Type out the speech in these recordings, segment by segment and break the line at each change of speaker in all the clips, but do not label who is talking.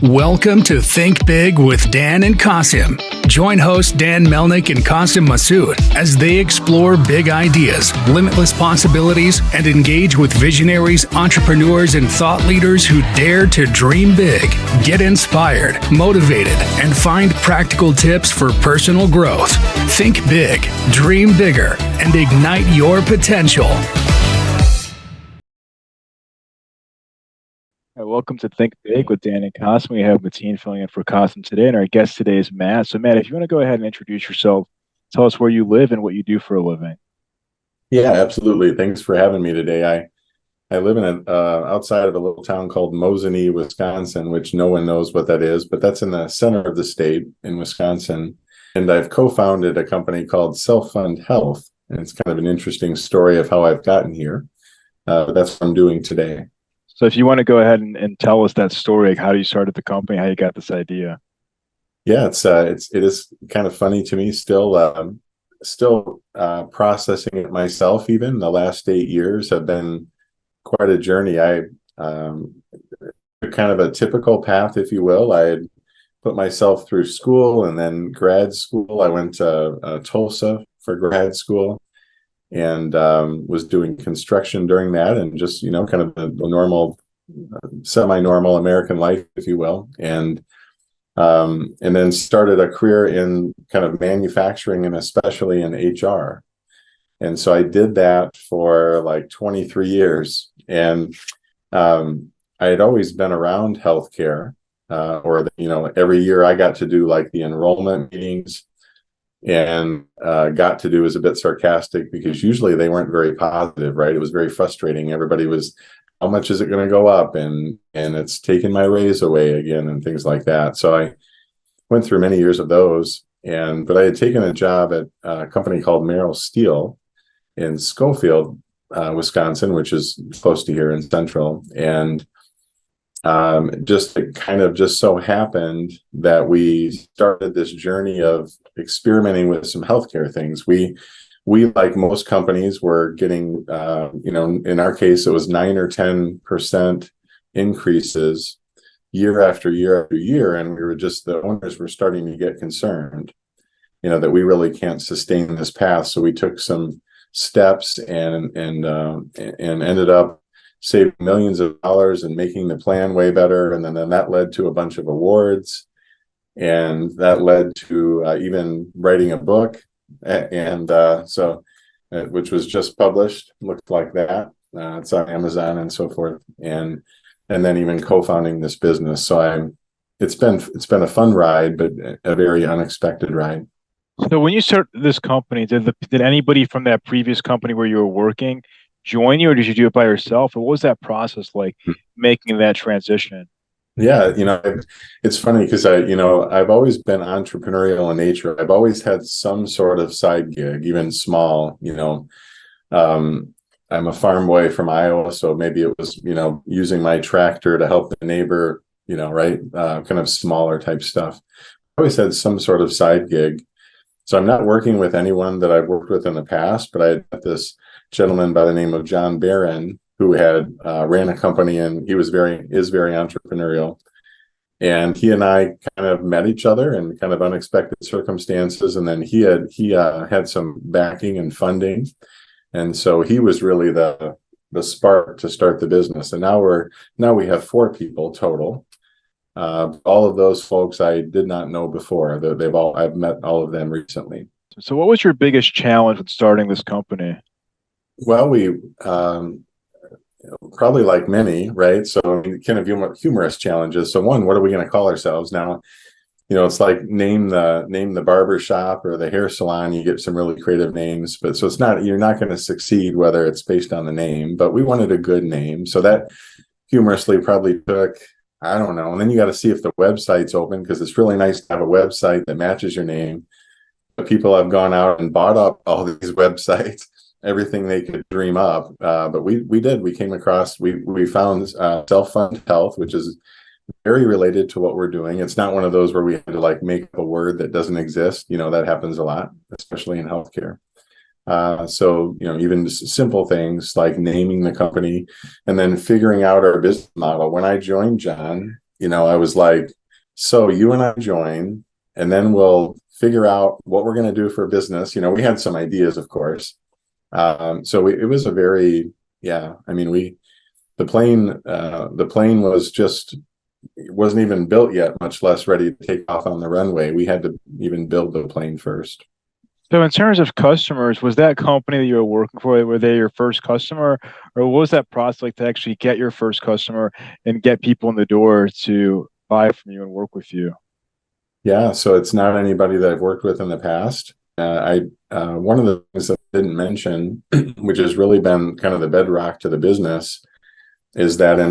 Welcome to Think Big with Dan and Qasim. Join hosts Dan Melnick and Qasim Masood as they explore big ideas, limitless possibilities, and engage with visionaries, entrepreneurs, and thought leaders who dare to dream big, get inspired, motivated, and find practical tips for personal growth. Think big, dream bigger, and ignite your potential.
Welcome to Think Big with Dan and Qasim. We have Mateen filling in for Qasim today, and our guest today is Matt. So, Matt, if you want to go ahead and introduce yourself, tell us where you live and what you do for a living.
Yeah, absolutely. Thanks for having me today. I live in outside of a little town called Mosinee, Wisconsin, which no one knows what that is, but that's in the center of the state in Wisconsin. And I've co-founded a company called Self-Fund Health, and it's kind of an interesting story of how I've gotten here. That's what I'm doing today.
So if you want to go ahead and tell us that story, like how you started the company, how you got this idea.
Yeah, it is kind of funny to me still. Still processing it myself. Even the last 8 years have been quite a journey. I kind of a typical path, if you will. I had put myself through school and then grad school. I went to Tulsa for grad school, and was doing construction during that, and just kind of the normal semi-normal American life, if you will, and then started a career in kind of manufacturing and especially in HR. And so I did that for like 23 years, and I had always been around healthcare, every year I got to do like the enrollment meetings, and got to do is a bit sarcastic because usually they weren't very positive, right? It was very frustrating. Everybody was, how much is it going to go up? And it's taking my raise away again and things like that. So I went through many years of those, but I had taken a job at a company called Merrill Steel in Schofield, Wisconsin, which is close to here in Central. And it kind of just so happened that we started this journey of experimenting with some healthcare things. We like most companies were getting, in our case, it was 9 or 10% increases year after year after year. And the owners were starting to get concerned, that we really can't sustain this path. So we took some steps and ended up saving millions of dollars and making the plan way better. And then that led to a bunch of awards, and that led to even writing a book, which was just published, looked like that. It's on Amazon and so forth, and then even co-founding this business. So it's been a fun ride, but a very unexpected ride.
So when you started this company, did anybody from that previous company where you were working join you, or did you do it by yourself? Or what was that process like, making that transition?
Yeah, it's funny because I've always been entrepreneurial in nature. I've always had some sort of side gig, even small. I'm a farm boy from Iowa, so maybe it was using my tractor to help the neighbor, right, kind of smaller type stuff. I always had some sort of side gig. So I'm not working with anyone that I've worked with in the past, but I had met this gentleman by the name of John Barron, who had ran a company, and he is very entrepreneurial. And he and I kind of met each other in kind of unexpected circumstances. And then he had some backing and funding. And so he was really the spark to start the business. And now we have 4 people total. All of those folks I did not know before. I've met all of them recently.
So what was your biggest challenge with starting this company?
Well, we probably like many, right? So kind of humorous challenges. So one, what are we going to call ourselves now? It's like name the barber shop or the hair salon. You get some really creative names, but so you're not going to succeed whether it's based on the name. But we wanted a good name, so that humorously probably took, I don't know. And then you got to see if the website's open, because it's really nice to have a website that matches your name. But people have gone out and bought up all these websites, everything they could dream up. But we did. We came across, we found Self-Fund Health, which is very related to what we're doing. It's not one of those where we had to like make up a word that doesn't exist. That happens a lot, especially in healthcare. So even just simple things like naming the company and then figuring out our business model. When I joined John, I was like, so you and I join, and then we'll figure out what we're going to do for business. We had some ideas, of course. It was a very, yeah, I mean, the plane wasn't even built yet, much less ready to take off on the runway. We had to even build the plane first.
So in terms of customers, was that company that you were working for, were they your first customer, or what was that process like to actually get your first customer and get people in the door to buy from you and work with you?
Yeah, so it's not anybody that I've worked with in the past. One of the things that I didn't mention, which has really been kind of the bedrock to the business, is that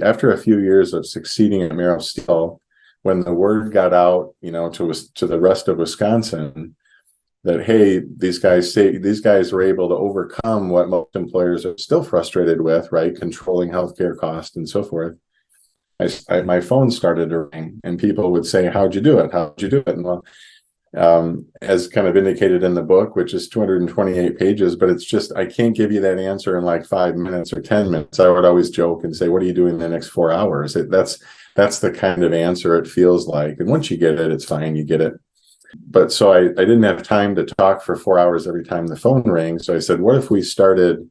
after a few years of succeeding at Merrill Steel, when the word got out, to the rest of Wisconsin, that, hey, these guys were able to overcome what most employers are still frustrated with, right? Controlling healthcare costs and so forth. My phone started to ring, and people would say, "How'd you do it? How'd you do it?" And well, as kind of indicated in the book, which is 228 pages, but it's just, I can't give you that answer in like 5 minutes or 10 minutes. I would always joke and say, "What are you doing in the next 4 hours?" That's the kind of answer it feels like. And once you get it, it's fine, you get it. But so I didn't have time to talk for 4 hours every time the phone rings. So I said, what if we started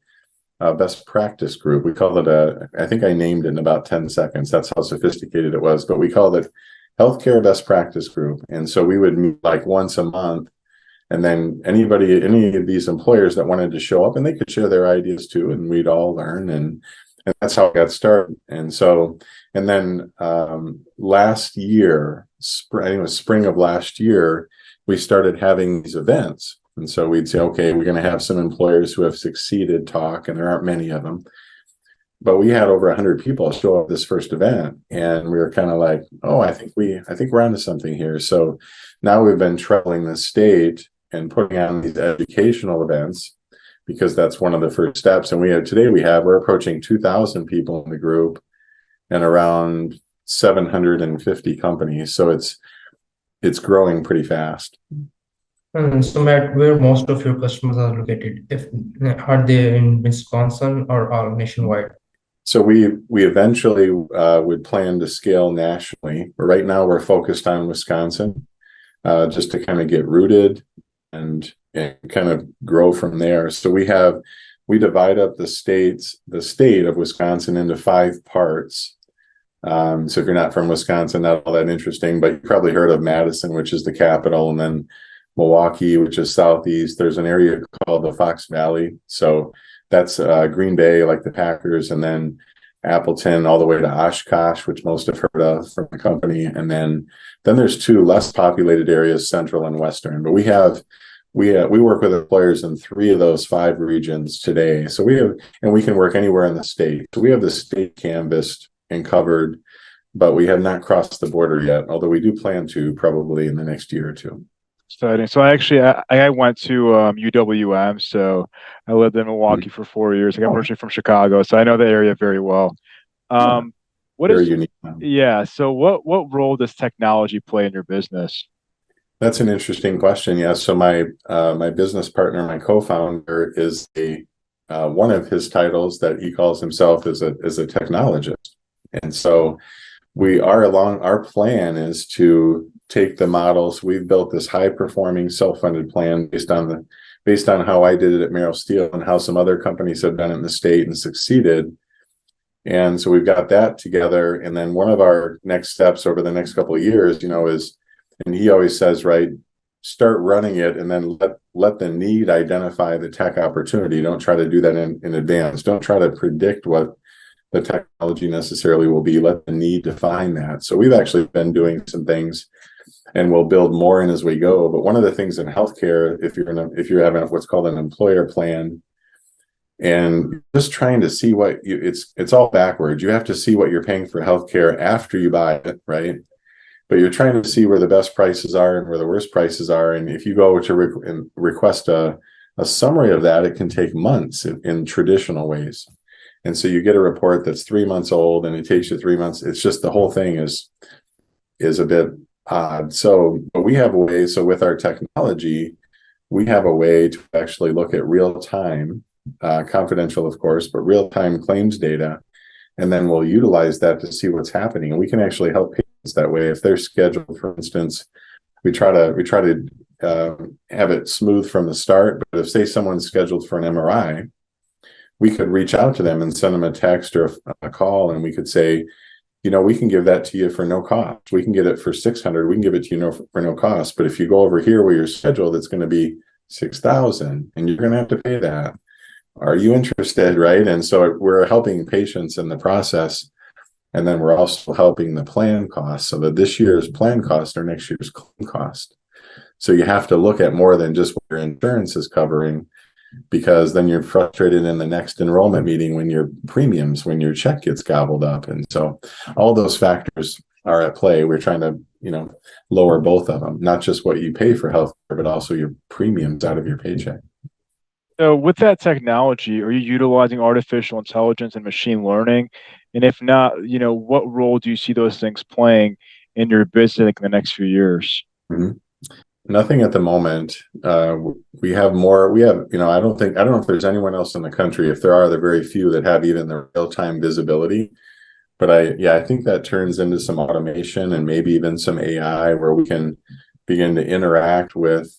a best practice group? We called it I think I named it in about 10 seconds. That's how sophisticated it was. But we called it Healthcare Best Practice Group. And so we would meet like once a month. And then any of these employers that wanted to show up, and they could share their ideas too, and we'd all learn. And that's how it got started. And then last year, I think it was spring of last year, we started having these events. And so we'd say, okay, we're going to have some employers who have succeeded talk, and there aren't many of them. But we had over 100 people show up this first event, and we were kind of like, oh, I think we're onto something here. So now we've been traveling the state and putting on these educational events, because that's one of the first steps. And we're approaching 2,000 people in the group and around 750 companies. So it's growing pretty fast.
So Matt, where most of your customers are located? Are they in Wisconsin or all nationwide?
So we eventually would plan to scale nationally. But right now we're focused on Wisconsin, just to kind of get rooted and kind of grow from there. So we divide up the state of Wisconsin into 5 parts. So if you're not from Wisconsin, not all that interesting, but you probably heard of Madison, which is the capital, and then Milwaukee, which is southeast. There's an area called the Fox Valley. So that's Green Bay, like the Packers, and then Appleton all the way to Oshkosh, which most have heard of from the company. And then there's 2 less populated areas, central and western. But we work with employers in 3 of those 5 regions today. So we can work anywhere in the state. So we have the state canvassed and covered, but we have not crossed the border yet, although we do plan to probably in the next year or 2.
Exciting. So I went to UWM, so I lived in Milwaukee for 4 years. I got originally from Chicago, so I know the area very well.
Very unique.
Yeah. So what role does technology play in your business?
That's an interesting question. Yeah. So my business partner, my co-founder, is one of his titles that he calls himself is a technologist. And so our plan is to take the models. We've built this high performing self-funded plan based on how I did it at Merrill Steel and how some other companies have done it in the state and succeeded. And so we've got that together. And then one of our next steps over the next couple of years, is, and he always says, right, start running it and then let the need identify the tech opportunity. Don't try to do that in advance. Don't try to predict what the technology necessarily will be. Let the need define that. So we've actually been doing some things, and we'll build more in as we go. But one of the things in healthcare, if you're having what's called an employer plan, and just trying to see it's all backwards. You have to see what you're paying for healthcare after you buy it, right? But you're trying to see where the best prices are and where the worst prices are. And if you go to request a summary of that, it can take months in traditional ways. And so you get a report that's 3 months old, and it takes you 3 months. It's just the whole thing is a bit odd. But we have a way. So with our technology, we have a way to actually look at real time, confidential, of course, but real time claims data, and then we'll utilize that to see what's happening. And we can actually help patients that way. If they're scheduled, for instance, we try to have it smooth from the start. But if, say, someone's scheduled for an MRI, we could reach out to them and send them a text or a call, and we could say, we can give that to you for no cost. We can get it for $600. We can give it to you for no cost. But if you go over here where you're scheduled, it's going to be $6,000, and you're going to have to pay that. Are you interested, right? And so we're helping patients in the process, and then we're also helping the plan cost, so that this year's plan cost or next year's claim cost. So you have to look at more than just what your insurance is covering, because then you're frustrated in the next enrollment meeting when your check gets gobbled up. And so all those factors are at play. We're trying to, lower both of them, not just what you pay for healthcare, but also your premiums out of your paycheck.
So with that technology, are you utilizing artificial intelligence and machine learning? And if not, what role do you see those things playing in your business in the next few years?
Mm-hmm. Nothing at the moment. We have more. I don't know if there's anyone else in the country. If there are, they're very few that have even the real-time visibility. But I think that turns into some automation and maybe even some AI, where we can begin to interact with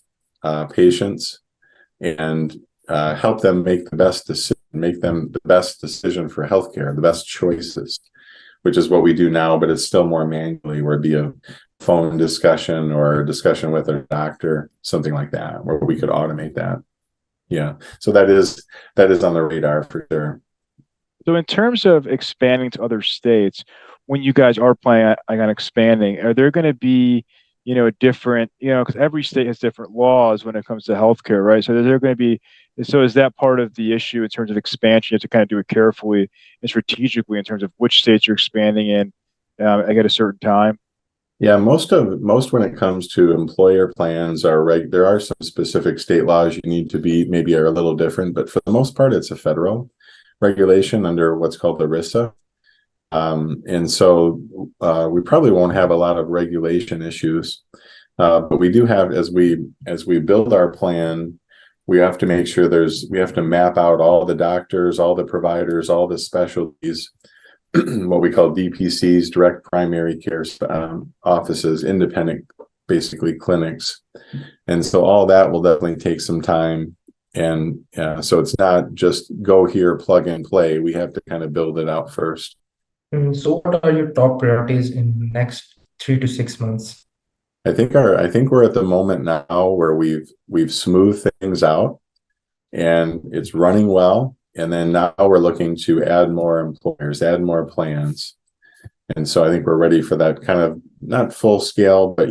patients and help them make the best decision for healthcare, the best choices, which is what we do now, but it's still more manually, where it'd be a phone discussion or a discussion with a doctor, something like that, where we could automate that. Yeah. So that is on the radar for sure.
So in terms of expanding to other states, when you guys are planning on expanding, are there going to be, different, because every state has different laws when it comes to healthcare, right? So is that part of the issue in terms of expansion? You have to kind of do it carefully and strategically in terms of which states you're expanding in at a certain time.
Yeah, most when it comes to employer plans there are some specific state laws you need to be maybe are a little different, but for the most part, it's a federal regulation under what's called the ERISA. And so we probably won't have a lot of regulation issues, but we do have, as we build our plan, we have to make sure we have to map out all the doctors, all the providers, all the specialties, what we call DPCs, direct primary care offices, independent, basically clinics. And so all that will definitely take some time. And so it's not just go here, plug and play. We have to kind of build it out first.
So what are your top priorities in the next 3 to 6 months?
I think we're at the moment now where we've smoothed things out and it's running well. And then now we're looking to add more employers, add more plans. And so I think we're ready for that kind of, not full scale, but,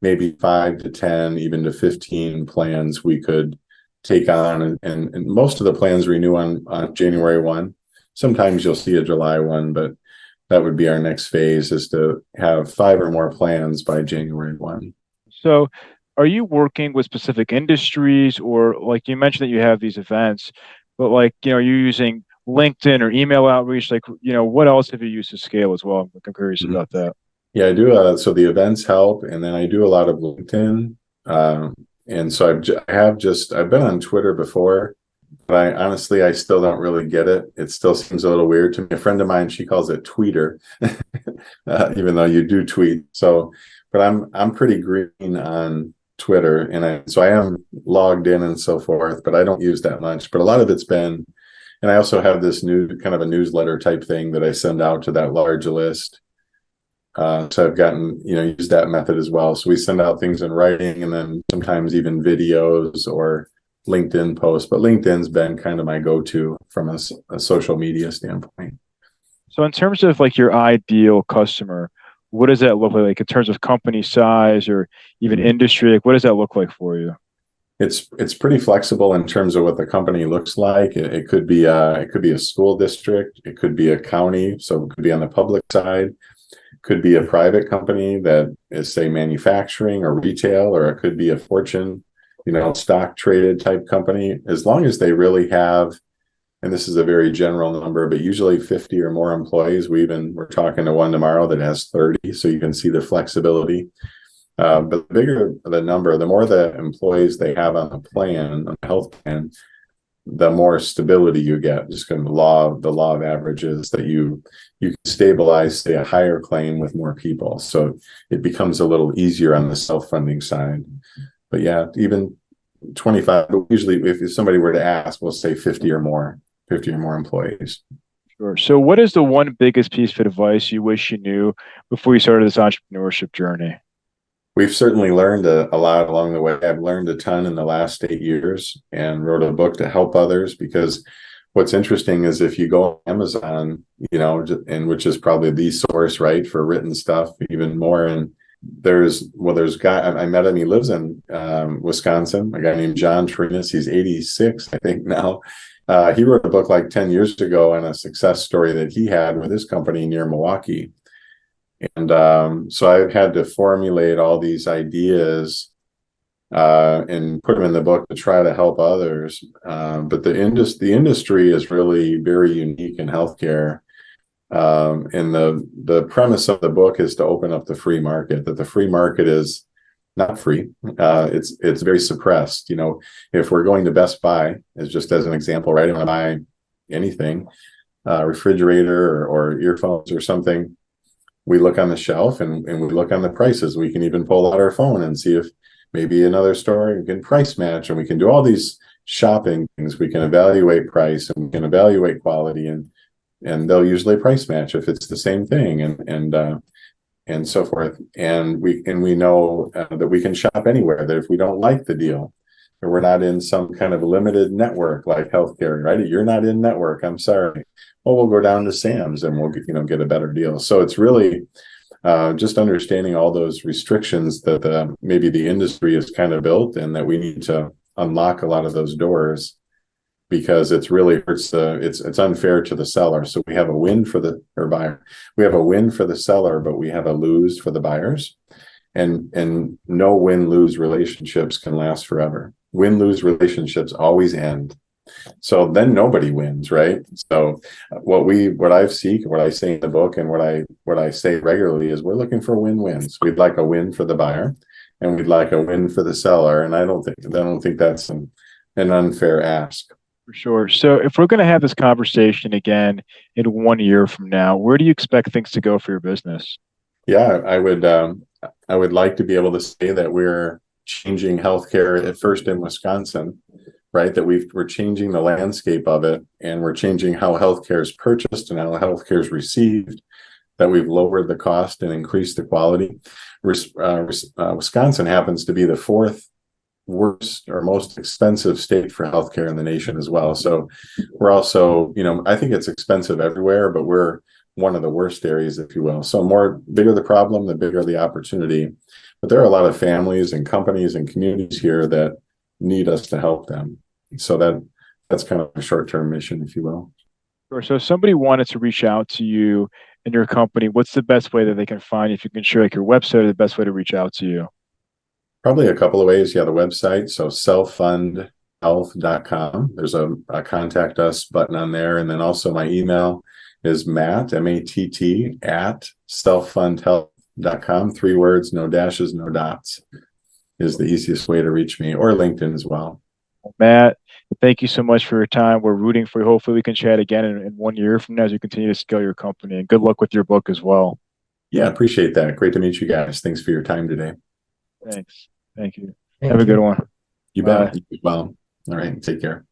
maybe 5 to 10, even to 15 plans we could take on. And most of the plans renew on January 1. Sometimes you'll see a July 1, but that would be our next phase, is to have 5 or more plans by January 1.
So are you working with specific industries, or like you mentioned that you have these events, but you're using LinkedIn or email outreach, what else have you used to scale as well? I'm curious about that.
Yeah, I do. So the events help, and then I do a lot of LinkedIn. And so I've been on Twitter before, but I still don't really get it. It still seems a little weird to me. A friend of mine, she calls it tweeter, even though you do tweet. So, but I'm pretty green on Twitter, and so I am logged in and so forth, but I don't use that much. But a lot of it's been, and I also have this new kind of a newsletter type thing that I send out to that large list. So I've gotten, use that method as well. So we send out things in writing, and then sometimes even videos or LinkedIn posts. But LinkedIn's been kind of my go-to from a social media standpoint.
So in terms of your ideal customer, what does that look like in terms of company size or even industry? What does that look like for you?
It's pretty flexible in terms of what the company looks like. It could be a school district, it could be a county, so it could be on the public side. Could be a private company that is, say, manufacturing or retail, or it could be a Fortune, stock traded type company. As long as they really have, and this is a very general number, but usually 50 or more employees. We're talking to one tomorrow that has 30, so you can see the flexibility. But the bigger the number, the more the employees they have on the plan, on the health plan, the more stability you get. Just kind of the law of averages, that you can stabilize, say, a higher claim with more people. So it becomes a little easier on the self-funding side. But yeah, even 25, but usually if somebody were to ask, we'll say 50 or more employees.
Sure. So what is the one biggest piece of advice you wish you knew before you started this entrepreneurship journey?
We've certainly learned a lot along the way. I've learned a ton in the last 8 years and wrote a book to help others, because what's interesting is if you go on Amazon, and which is probably the source, right, for written stuff, even more. And there's a guy, I met him, he lives in Wisconsin, a guy named John Trinas. He's 86, I think now. He wrote a book like 10 years ago on a success story that he had with his company near Milwaukee. And so I've had to formulate all these ideas and put them in the book to try to help others. But the industry is really very unique in healthcare. And the premise of the book is to open up the free market, that the free market is not free. It's very suppressed. If we're going to Best Buy, as just as an example, right? I want to buy anything, refrigerator or earphones or something. We look on the shelf and we look on the prices. We can even pull out our phone and see if maybe another store can price match, and we can do all these shopping things. We can evaluate price and we can evaluate quality, and they'll usually price match if it's the same thing, and so forth. And we know that we can shop anywhere, that if we don't like the deal, or we're not in some kind of limited network like healthcare, right? You're not in network, I'm sorry. Well, we'll go down to Sam's and we'll get a better deal. So it's really just understanding all those restrictions that maybe the industry is kind of built, and that we need to unlock a lot of those doors, because it's really hurts it's unfair to the seller. So we have a win for the buyer. We have a win for the seller, but we have a lose for the buyers. And no win-lose relationships can last forever. Win-lose relationships always end. So then nobody wins, right? So what I seek, what I say in the book, and what I say regularly is we're looking for win-wins. We'd like a win for the buyer, and we'd like a win for the seller. And I don't think that's an unfair ask.
For sure. So if we're going to have this conversation again in 1 year from now, where do you expect things to go for your business?
Yeah, I would like to be able to say that we're changing healthcare at first in Wisconsin, right? That we're changing the landscape of it, and we're changing how healthcare is purchased and how healthcare is received, that we've lowered the cost and increased the quality. Wisconsin happens to be the fourth worst or most expensive state for healthcare in the nation as well. So we're also, I think it's expensive everywhere, but we're one of the worst areas, if you will. So bigger the problem, the bigger the opportunity. But there are a lot of families and companies and communities here that need us to help them. So that's kind of a short-term mission, if you will.
Sure. So if somebody wanted to reach out to you and your company, what's the best way that they can find you? If you can share your website, or the best way to reach out to you?
Probably a couple of ways. Yeah, the website, so selffundhealth.com. There's a contact us button on there. And then also my email is Matt, M-A-T-T, @selffundhealth.com. 3 words, no dashes, no dots, is the easiest way to reach me, or LinkedIn as well.
Matt, thank you so much for your time. We're rooting for you. Hopefully we can chat again in 1 year from now as you continue to scale your company, and good luck with your book as well.
Yeah, appreciate that. Great to meet you guys. Thanks for your time today.
Thanks. Thank you.
Thank
Have a
you.
good one.
You
Bye.
bet. You as well. All right. Take care.